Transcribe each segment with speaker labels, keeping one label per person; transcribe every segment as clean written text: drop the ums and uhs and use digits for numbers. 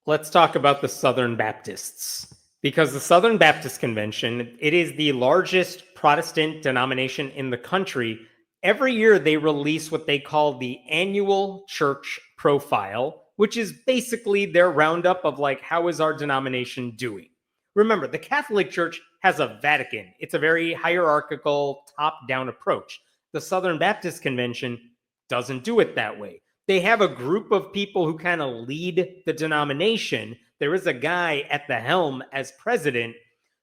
Speaker 1: Let's talk about the Southern Baptists. Because the Southern Baptist Convention, it is the largest Protestant denomination in the country. Every year they release what they call the annual church profile, which is basically their roundup of like, how is our denomination doing? Remember, the Catholic Church has a Vatican. It's a very hierarchical, top-down approach. The Southern Baptist Convention doesn't do it that way. They have a group of people who kind of lead the denomination. There is a guy at the helm as president,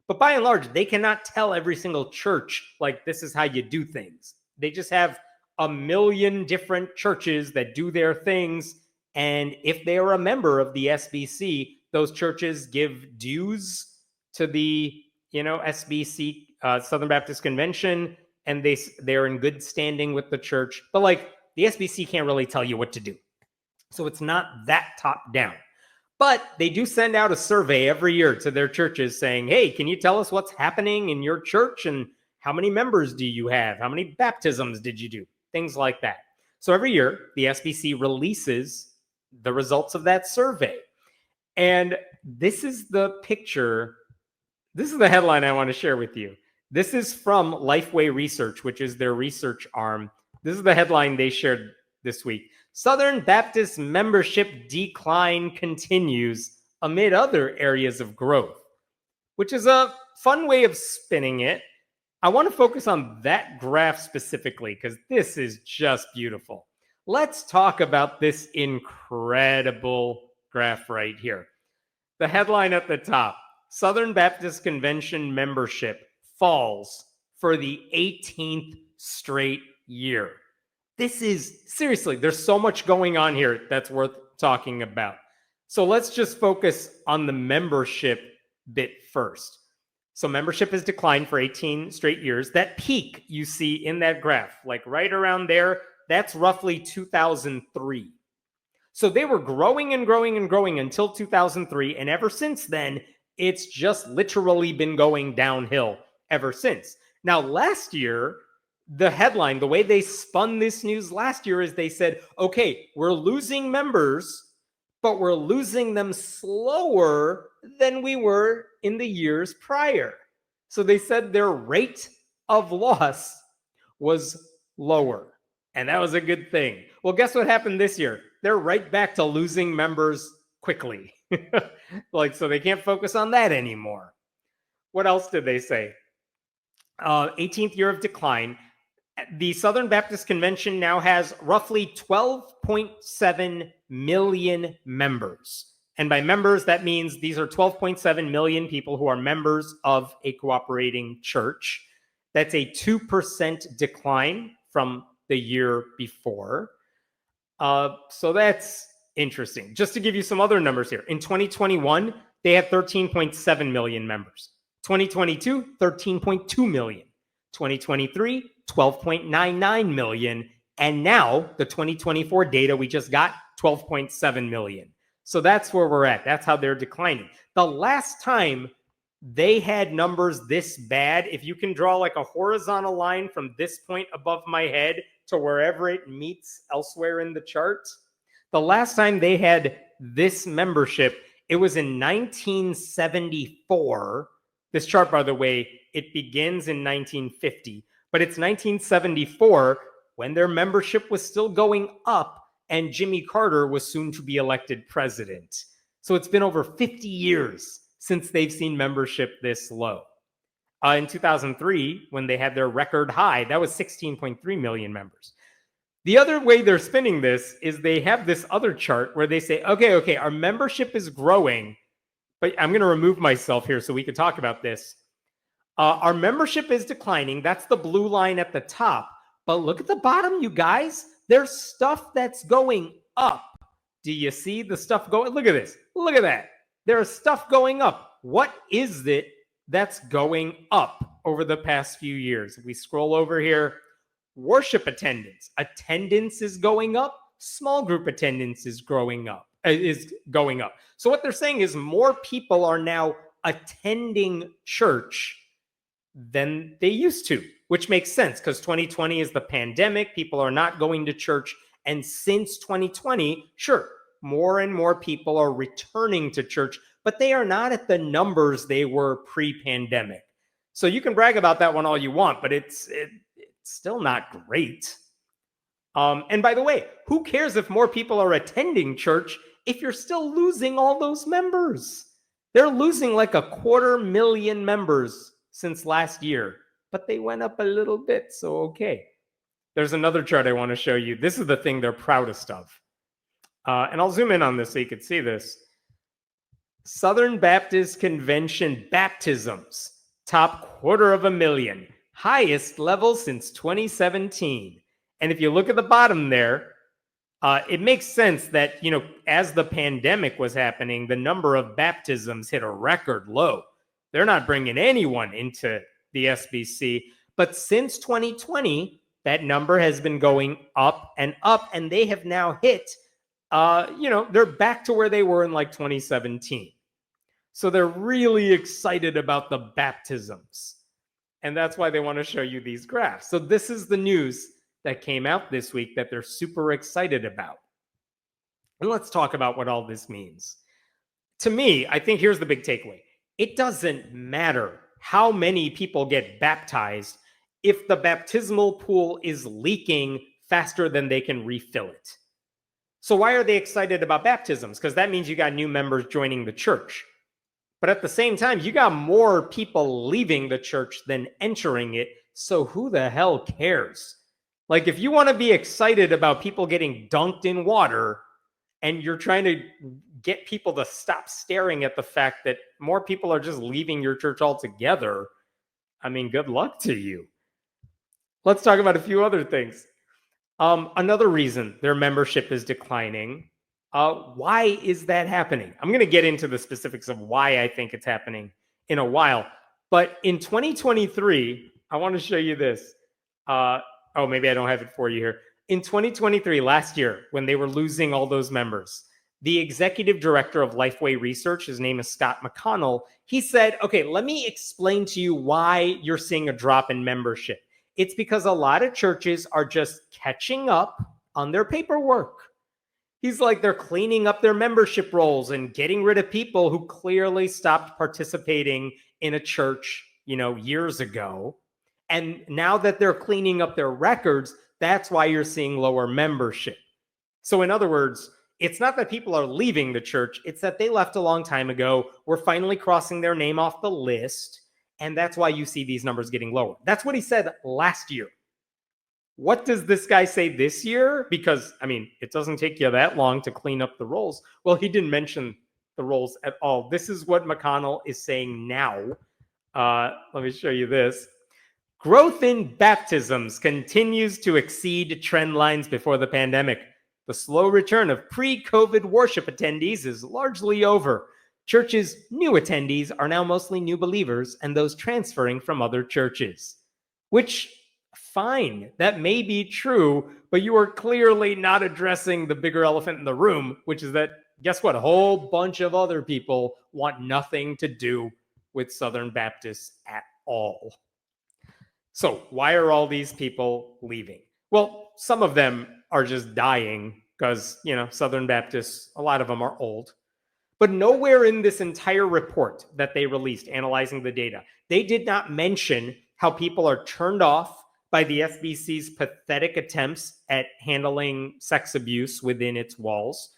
Speaker 1: but by and large, they cannot tell every single church, like, this is how you do things. They just have a million different churches that do their things, and if they are a member of the SBC, those churches give dues to the, SBC, Southern Baptist Convention, and they're in good standing with the church. But like, the SBC can't really tell you what to do. So it's not that top down. But they do send out a survey every year to their churches saying, hey, can you tell us what's happening in your church? And how many members do you have? How many baptisms did you do? Things like that. So every year, the SBC releases the results of that survey. And this is the picture. This is the headline I want to share with you. This is from Lifeway Research, which is their research arm. This is the headline they shared this week. Southern Baptist membership decline continues amid other areas of growth, which is a fun way of spinning it. I want to focus on that graph specifically because this is just beautiful. Let's talk about this incredible graph right here. The headline at the top, Southern Baptist Convention membership falls for the 18th straight year. This is, seriously, there's so much going on here that's worth talking about. So let's just focus on the membership bit first. So membership has declined for 18 straight years. That peak you see in that graph, like right around there, that's roughly 2003. So they were growing and growing and growing until 2003. And ever since then, it's just literally been going downhill ever since. Now, last year, the headline, the way they spun this news last year is they said, okay, we're losing members, but we're losing them slower than we were in the years prior. So they said their rate of loss was lower. And that was a good thing. Well, guess what happened this year? They're right back to losing members quickly. So they can't focus on that anymore. What else did they say? 18th year of decline. The Southern Baptist Convention now has roughly 12.7 million members. And by members, that means these are 12.7 million people who are members of a cooperating church. That's a 2% decline from the year before. So that's interesting. Just to give you some other numbers here. In 2021, they had 13.7 million members. 2022, 13.2 million. 2023, 12.99 million. And now the 2024 data we just got, 12.7 million. So that's where we're at. That's how they're declining. The last time they had numbers this bad, if you can draw like a horizontal line from this point above my head to wherever it meets elsewhere in the chart, the last time they had this membership, it was in 1974. This chart, by the way, it begins in 1950, but it's 1974 when their membership was still going up and Jimmy Carter was soon to be elected president. So it's been over 50 years since they've seen membership this low. In 2003, when they had their record high, that was 16.3 million members. The other way they're spinning this is they have this other chart where they say, okay, our membership is growing, but I'm going to remove myself here so we can talk about this. Our membership is declining. That's the blue line at the top. But look at the bottom, you guys. There's stuff that's going up. Do you see the stuff going? Look at this. Look at that. There's stuff going up. What is it that's going up over the past few years? If we scroll over here, worship attendance. Attendance is going up. Small group attendance is going up. So what they're saying is more people are now attending church than they used to, which makes sense because 2020 is the pandemic. People are not going to church. And since 2020, sure, more and more people are returning to church, but they are not at the numbers they were pre-pandemic. So you can brag about that one all you want, but it's still not great. And by the way, who cares if more people are attending church if you're still losing all those members? They're losing like 250,000 members since last year, but they went up a little bit, so okay. There's another chart I want to show you. This is the thing they're proudest of. And I'll zoom in on this so you can see this. Southern Baptist Convention baptisms, top 250,000, highest level since 2017. And if you look at the bottom there, it makes sense that, as the pandemic was happening, the number of baptisms hit a record low. They're not bringing anyone into the SBC. But since 2020, that number has been going up, and they have now hit, they're back to where they were in like 2017. So they're really excited about the baptisms. And that's why they want to show you these graphs. So this is the news that came out this week that they're super excited about. And let's talk about what all this means. To me, I think here's the big takeaway. It doesn't matter how many people get baptized if the baptismal pool is leaking faster than they can refill it. So why are they excited about baptisms? Because that means you got new members joining the church. But at the same time, you got more people leaving the church than entering it. So who the hell cares? Like, if you want to be excited about people getting dunked in water and you're trying to get people to stop staring at the fact that more people are just leaving your church altogether, I mean, good luck to you. Let's talk about a few other things. Another reason their membership is declining. Why is that happening? I'm going to get into the specifics of why I think it's happening in a while. But in 2023, I want to show you this. Maybe I don't have it for you here. In 2023, last year, when they were losing all those members, the executive director of Lifeway Research, his name is Scott McConnell, he said, okay, let me explain to you why you're seeing a drop in membership. It's because a lot of churches are just catching up on their paperwork. He's like, they're cleaning up their membership rolls and getting rid of people who clearly stopped participating in a church, years ago. And now that they're cleaning up their records, that's why you're seeing lower membership. So in other words, it's not that people are leaving the church. It's that they left a long time ago. We're finally crossing their name off the list. And that's why you see these numbers getting lower. That's what he said last year. What does this guy say this year? Because, it doesn't take you that long to clean up the rolls. Well, he didn't mention the rolls at all. This is what McConnell is saying now. Let me show you this. Growth in baptisms continues to exceed trend lines before the pandemic. The slow return of pre-COVID worship attendees is largely over. Churches' new attendees are now mostly new believers and those transferring from other churches. Which, fine, that may be true, but you are clearly not addressing the bigger elephant in the room, which is that, guess what? A whole bunch of other people want nothing to do with Southern Baptists at all. So why are all these people leaving? Well, some of them are just dying because, Southern Baptists, a lot of them are old. But nowhere in this entire report that they released analyzing the data, they did not mention how people are turned off by the SBC's pathetic attempts at handling sex abuse within its walls,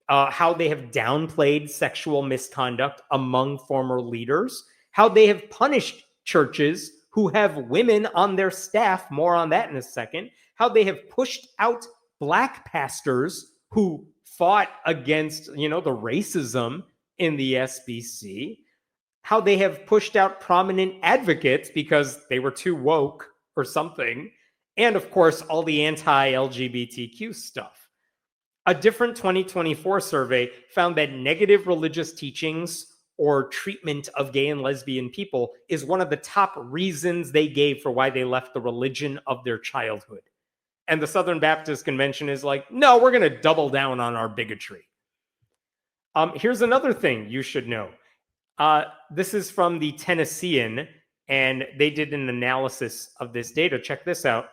Speaker 1: how they have downplayed sexual misconduct among former leaders, how they have punished churches who have women on their staff, more on that in a second, how they have pushed out Black pastors who fought against, the racism in the SBC, how they have pushed out prominent advocates because they were too woke or something, and of course, all the anti-LGBTQ stuff. A different 2024 survey found that negative religious teachings or treatment of gay and lesbian people is one of the top reasons they gave for why they left the religion of their childhood. And the Southern Baptist Convention is like, no, we're going to double down on our bigotry. Here's another thing you should know. This is from the Tennessean, and they did an analysis of this data. Check this out.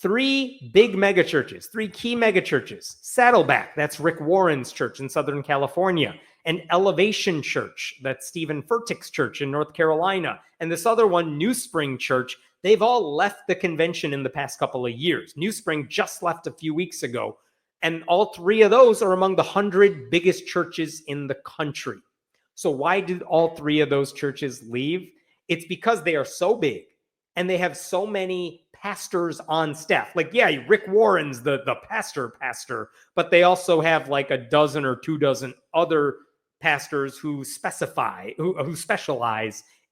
Speaker 1: Three big megachurches, three key megachurches. Saddleback, that's Rick Warren's church in Southern California. And Elevation Church, that's Stephen Furtick's church in North Carolina. And this other one, New Spring Church, they've all left the convention in the past couple of years. New Spring just left a few weeks ago. And all three of those are among the 100 biggest churches in the country. So why did all three of those churches leave? It's because they are so big and they have so many pastors on staff. Like, yeah, Rick Warren's the pastor, but they also have like a dozen or 24 other pastors who specialize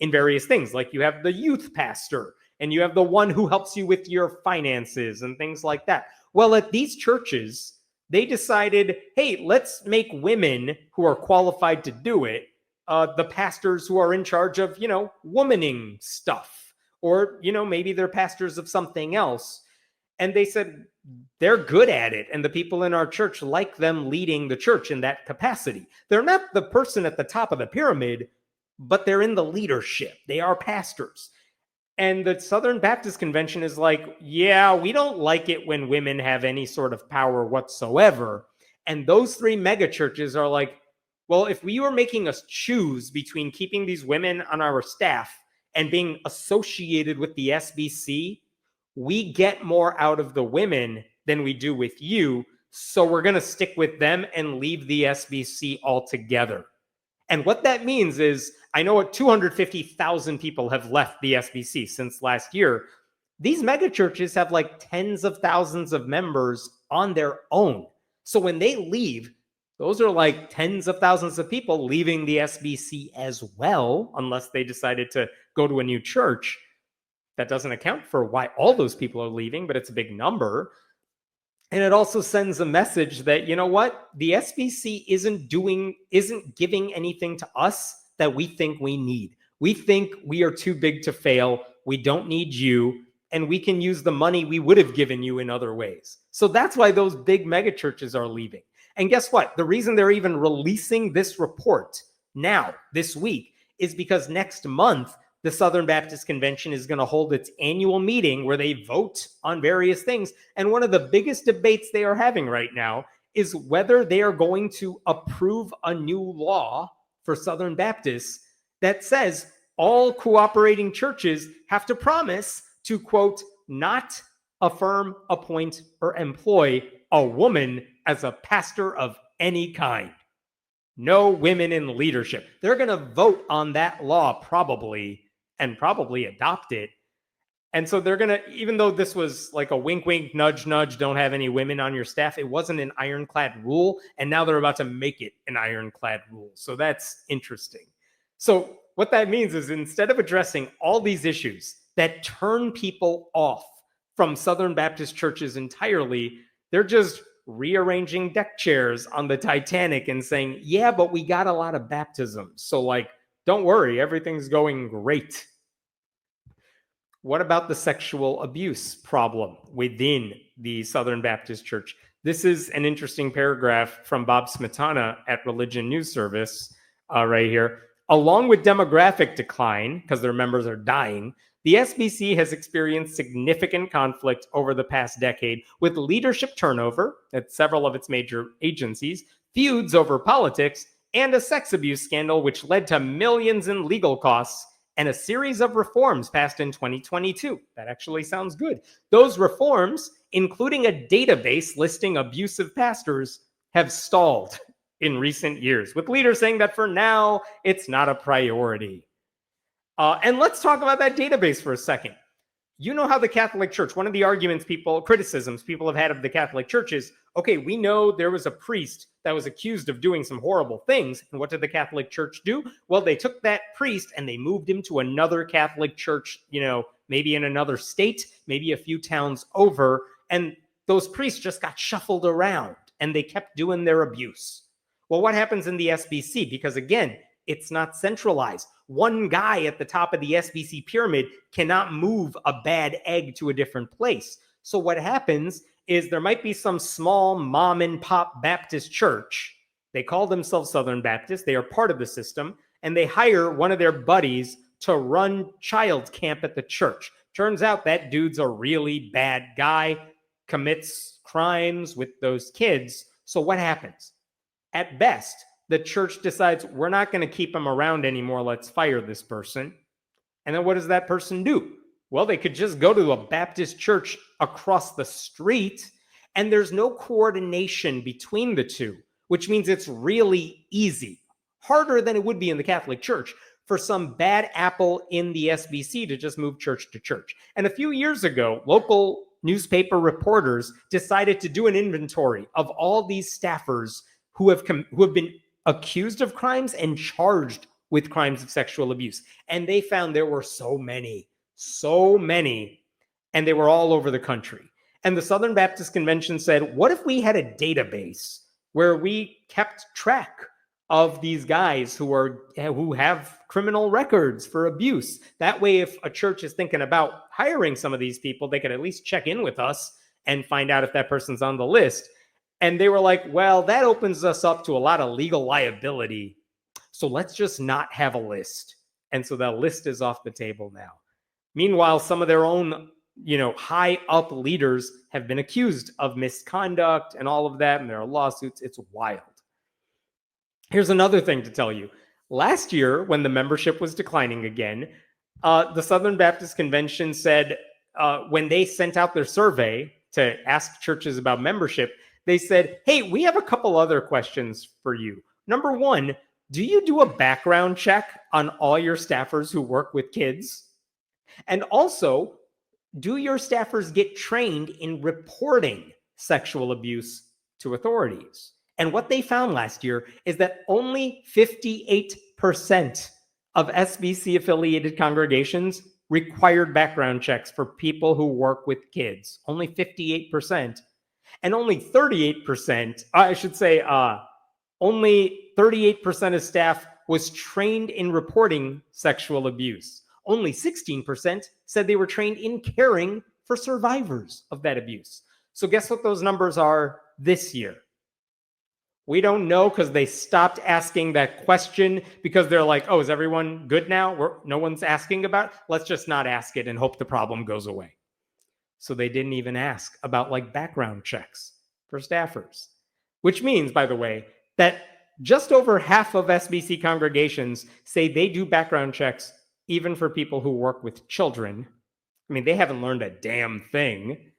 Speaker 1: in various things. Like you have the youth pastor and you have the one who helps you with your finances and things like that. Well, at these churches, they decided, hey, let's make women who are qualified to do it the pastors who are in charge of, womaning stuff. Or, maybe they're pastors of something else. And they said they're good at it. And the people in our church like them leading the church in that capacity. They're not the person at the top of the pyramid, but they're in the leadership. They are pastors. And the Southern Baptist Convention is like, yeah, we don't like it when women have any sort of power whatsoever. And those three megachurches are like, well, if we were making us choose between keeping these women on our staff and being associated with the SBC, we get more out of the women than we do with you. So we're going to stick with them and leave the SBC altogether. And what that means is, I know 250,000 people have left the SBC since last year. These megachurches have like tens of thousands of members on their own. So when they leave, those are like tens of thousands of people leaving the SBC as well, unless they decided to go to a new church. That doesn't account for why all those people are leaving, but it's a big number. And it also sends a message that, you know what? The SBC isn't giving anything to us that we think we need. We think we are too big to fail. We don't need you. And we can use the money we would have given you in other ways. So that's why those big megachurches are leaving. And guess what? The reason they're even releasing this report now, this week, is because next month, the Southern Baptist Convention is going to hold its annual meeting where they vote on various things. And one of the biggest debates they are having right now is whether they are going to approve a new law for Southern Baptists that says all cooperating churches have to promise to, quote, not affirm, appoint, or employ a woman as a pastor of any kind. No women in leadership. They're going to vote on that law probably adopt it. And so they're going to, even though this was like a wink, wink, nudge, nudge, don't have any women on your staff, it wasn't an ironclad rule. And now they're about to make it an ironclad rule. So that's interesting. So what that means is instead of addressing all these issues that turn people off from Southern Baptist churches entirely, they're just rearranging deck chairs on the Titanic and saying, yeah, but we got a lot of baptisms. So like, don't worry, everything's going great. What about the sexual abuse problem within the Southern Baptist Church? This is an interesting paragraph from Bob Smetana at Religion News Service right here. Along with demographic decline, because their members are dying, the SBC has experienced significant conflict over the past decade with leadership turnover at several of its major agencies, feuds over politics, and a sex abuse scandal which led to millions in legal costs and a series of reforms passed in 2022. That actually sounds good. Those reforms, including a database listing abusive pastors, have stalled in recent years, with leaders saying that for now, it's not a priority. And let's talk about that database for a second. You know how the Catholic Church, one of the criticisms people have had of the Catholic Church is, okay, we know there was a priest that was accused of doing some horrible things. And what did the Catholic Church do? Well, they took that priest and they moved him to another Catholic church, maybe in another state, maybe a few towns over. And those priests just got shuffled around and they kept doing their abuse. Well, what happens in the SBC? Because again, it's not centralized. One guy at the top of the SBC pyramid cannot move a bad egg to a different place. So what happens is there might be some small mom and pop Baptist church. They call themselves Southern Baptist. They are part of the system, and they hire one of their buddies to run child camp at the church Turns out that dude's a really bad guy, commits crimes with those kids. So what happens? At best, the church decides we're not going to keep him around anymore. Let's fire this person. And then what does that person do? Well, they could just go to a Baptist church across the street, and there's no coordination between the two, which means it's really easy, harder than it would be in the Catholic Church, for some bad apple in the SBC to just move church to church. And a few years ago, local newspaper reporters decided to do an inventory of all these staffers who have been accused of crimes and charged with crimes of sexual abuse. And they found there were so many, and they were all over the country. And the Southern Baptist Convention said, what if we had a database where we kept track of these guys who have criminal records for abuse? That way, if a church is thinking about hiring some of these people, they could at least check in with us and find out if that person's on the list. And they were like, well, that opens us up to a lot of legal liability. So let's just not have a list. And so that list is off the table now. Meanwhile, some of their own, high up leaders have been accused of misconduct and all of that, and there are lawsuits. It's wild. Here's another thing to tell you. Last year, when the membership was declining again, the Southern Baptist Convention said when they sent out their survey to ask churches about membership, they said, hey, we have a couple other questions for you. Number one, do you do a background check on all your staffers who work with kids? And also, do your staffers get trained in reporting sexual abuse to authorities? And what they found last year is that only 58% of SBC-affiliated congregations required background checks for people who work with kids. Only 58%. And only 38%, only 38% of staff was trained in reporting sexual abuse. Only 16% said they were trained in caring for survivors of that abuse. So guess what those numbers are this year? We don't know because they stopped asking that question because they're like, oh, is everyone good now? No one's asking about it. Let's just not ask it and hope the problem goes away. So they didn't even ask about background checks for staffers, which means, by the way, that just over half of SBC congregations say they do background checks even for people who work with children. I mean, they haven't learned a damn thing.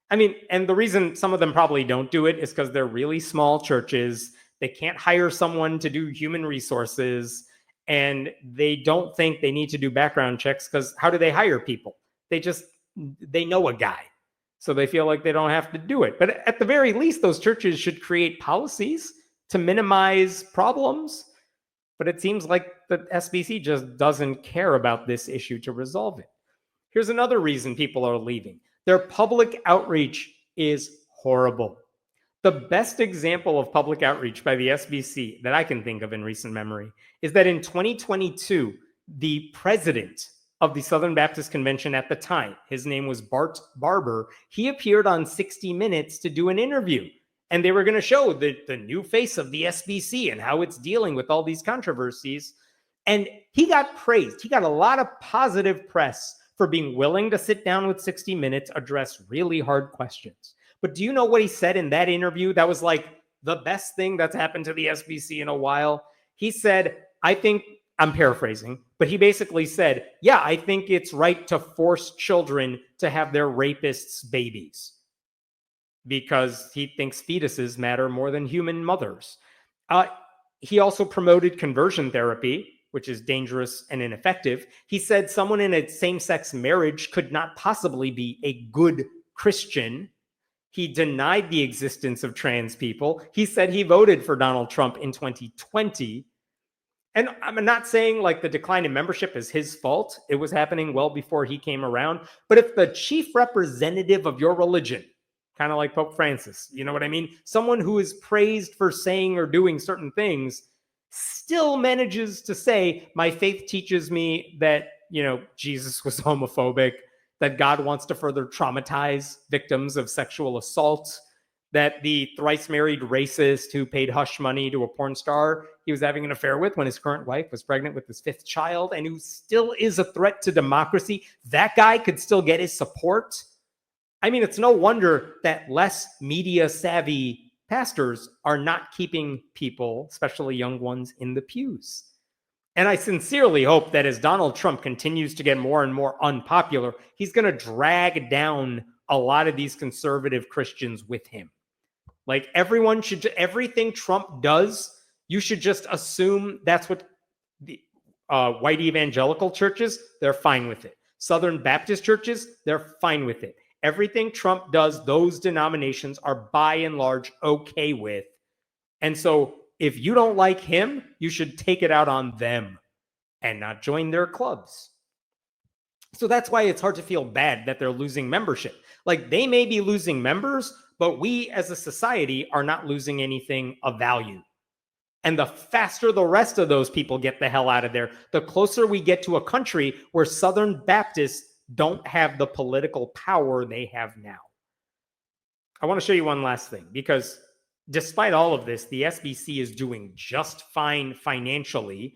Speaker 1: I mean, and the reason some of them probably don't do it is because they're really small churches. They can't hire someone to do human resources, and they don't think they need to do background checks because how do they hire people? They know a guy, so they feel like they don't have to do it. But at the very least, those churches should create policies to minimize problems. But it seems like the SBC just doesn't care about this issue to resolve it. Here's another reason people are leaving. Their public outreach is horrible. The best example of public outreach by the SBC that I can think of in recent memory is that in 2022, the president of the Southern Baptist Convention at the time, his name was Bart Barber, he appeared on 60 Minutes to do an interview. And they were going to show the new face of the SBC and how it's dealing with all these controversies. And he got praised. He got a lot of positive press for being willing to sit down with 60 Minutes, address really hard questions. But do you know what he said in that interview? That was like the best thing that's happened to the SBC in a while. He said, I'm paraphrasing, but he basically said, yeah, I think it's right to force children to have their rapists' babies because he thinks fetuses matter more than human mothers. He also promoted conversion therapy, which is dangerous and ineffective. He said someone in a same-sex marriage could not possibly be a good Christian. He denied the existence of trans people. He said he voted for Donald Trump in 2020. And I'm not saying the decline in membership is his fault. It was happening well before he came around. But if the chief representative of your religion, kind of like Pope Francis, you know what I mean? Someone who is praised for saying or doing certain things still manages to say, my faith teaches me that, Jesus was homophobic, that God wants to further traumatize victims of sexual assault, that the thrice married racist who paid hush money to a porn star he was having an affair with when his current wife was pregnant with his fifth child and who still is a threat to democracy, that guy could still get his support. I mean, it's no wonder that less media savvy pastors are not keeping people, especially young ones, in the pews. And I sincerely hope that as Donald Trump continues to get more and more unpopular, he's going to drag down a lot of these conservative Christians with him. Like everyone should, everything Trump does, you should just assume that's what the white evangelical churches, they're fine with it. Southern Baptist churches, they're fine with it. Everything Trump does, those denominations are by and large okay with. And so if you don't like him, you should take it out on them and not join their clubs. So that's why it's hard to feel bad that they're losing membership. Like they may be losing members, but we as a society are not losing anything of value. And the faster the rest of those people get the hell out of there, the closer we get to a country where Southern Baptists don't have the political power they have now. I want to show you one last thing, because despite all of this, the SBC is doing just fine financially.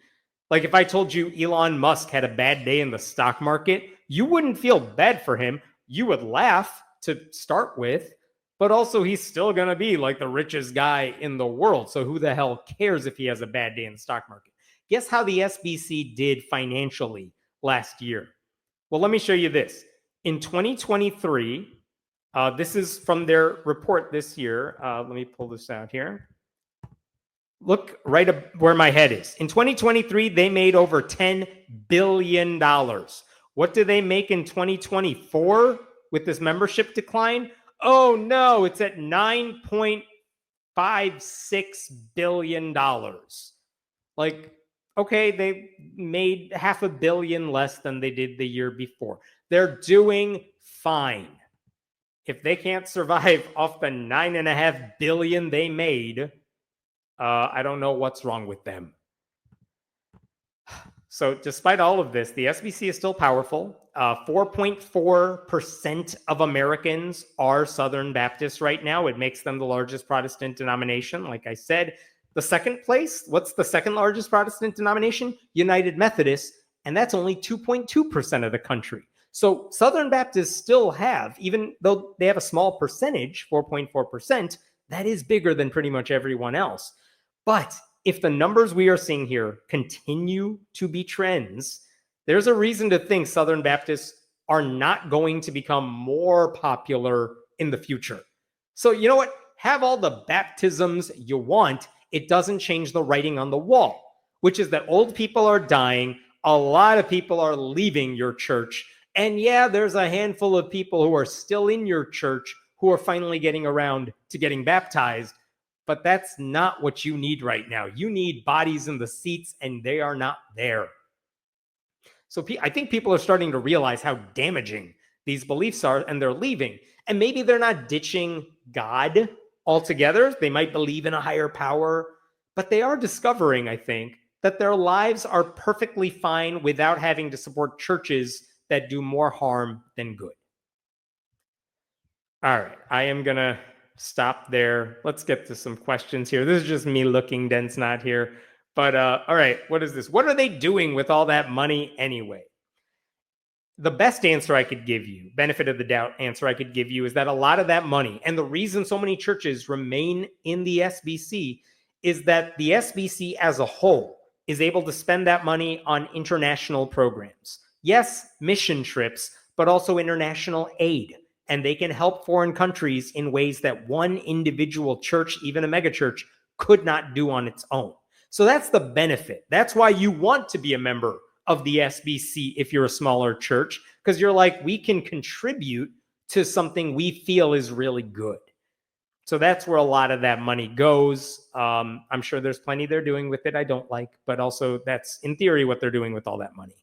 Speaker 1: Like if I told you Elon Musk had a bad day in the stock market, you wouldn't feel bad for him. You would laugh to start with, but also he's still going to be like the richest guy in the world. So who the hell cares if he has a bad day in the stock market? Guess how the SBC did financially last year? Well, let me show you this. In 2023, this is from their report this year. Let me pull this out here. Look right where my head is. In 2023, they made over $10 billion. What did they make in 2024 with this membership decline? Oh no, it's at $9.56 billion. Like, okay, they made $500 million less than they did the year before. They're doing fine. If they can't survive off the $9.5 billion they made, I don't know what's wrong with them. So despite all of this, the SBC is still powerful. 4.4% of Americans are Southern Baptists right now. It makes them the largest Protestant denomination. Like I said, the second place, what's the second largest Protestant denomination? United Methodist, and that's only 2.2% of the country. So Southern Baptists still have, even though they have a small percentage, 4.4%, that is bigger than pretty much everyone else. But if the numbers we are seeing here continue to be trends, there's a reason to think Southern Baptists are not going to become more popular in the future. So you know what? Have all the baptisms you want. It doesn't change the writing on the wall, which is that old people are dying. A lot of people are leaving your church. And yeah, there's a handful of people who are still in your church who are finally getting around to getting baptized. But that's not what you need right now. You need bodies in the seats, and they are not there. So I think people are starting to realize how damaging these beliefs are, and they're leaving. And maybe they're not ditching God altogether. They might believe in a higher power, but they are discovering, I think, that their lives are perfectly fine without having to support churches that do more harm than good. All right, I am going to stop there. Let's get to some questions here. This is just me looking. Den's not here. But all right, what is this? What are they doing with all that money anyway? The best answer I could give you, benefit of the doubt answer I could give you, is that a lot of that money, and the reason so many churches remain in the SBC, is that the SBC as a whole is able to spend that money on international programs. Yes, mission trips, but also international aid. And they can help foreign countries in ways that one individual church, even a megachurch, could not do on its own. So that's the benefit. That's why you want to be a member of the SBC if you're a smaller church, because you're like, we can contribute to something we feel is really good. So that's where a lot of that money goes. I'm sure there's plenty they're doing with it I don't like, but also that's in theory what they're doing with all that money.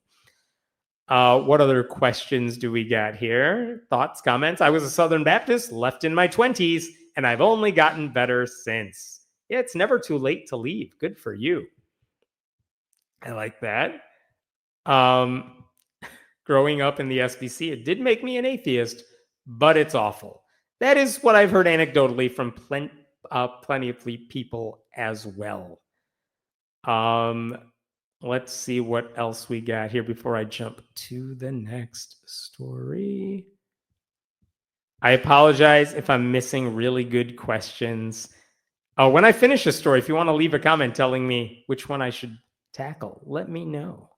Speaker 1: What other questions do we got here? Thoughts, comments? I was a Southern Baptist, left in my 20s, and I've only gotten better since. Yeah, it's never too late to leave. Good for you. I like that. Growing up in the SBC, it did make me an atheist, but it's awful. That is what I've heard anecdotally from plenty of people as well. Let's see what else we got here before I jump to the next story. I apologize if I'm missing really good questions. When I finish a story, if you want to leave a comment telling me which one I should tackle, let me know.